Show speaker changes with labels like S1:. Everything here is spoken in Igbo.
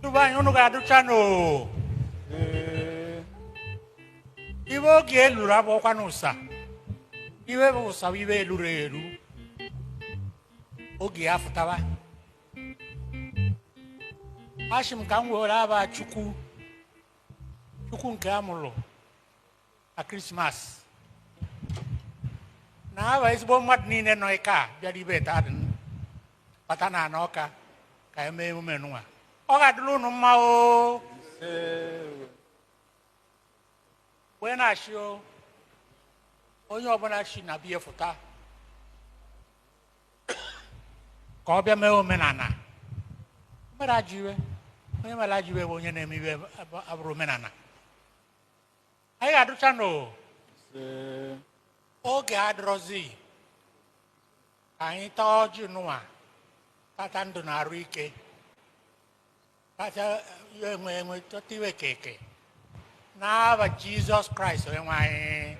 S1: Tuba unu ga duchano. Iwo ge lura bo kwanusa. Iwe bo sa iwe lureru. Oge afutawa. Ashim ka nwere ba chukwu nke amụrụ a Christmas na aba ezigbo mmadụ niile nọ ike a bịara ibe tadị kpata na ana ọka ka eme emume nwa ọ ga-adịrị unu mma o wee na-achị onye ọbụla chi na biya fụta ka ọ bịa mee omenala mere ajịwe onye mere ajịwe bụ onye na-eme iwe abụrụ omenala anyị ga-adụcha n'o oge adịrọzi ka anyị taa ọjị nụwa tata ndụ na arụ ike tata enwe tọta iwe keke n'aba Jizọs Kraịst onye nwe anyị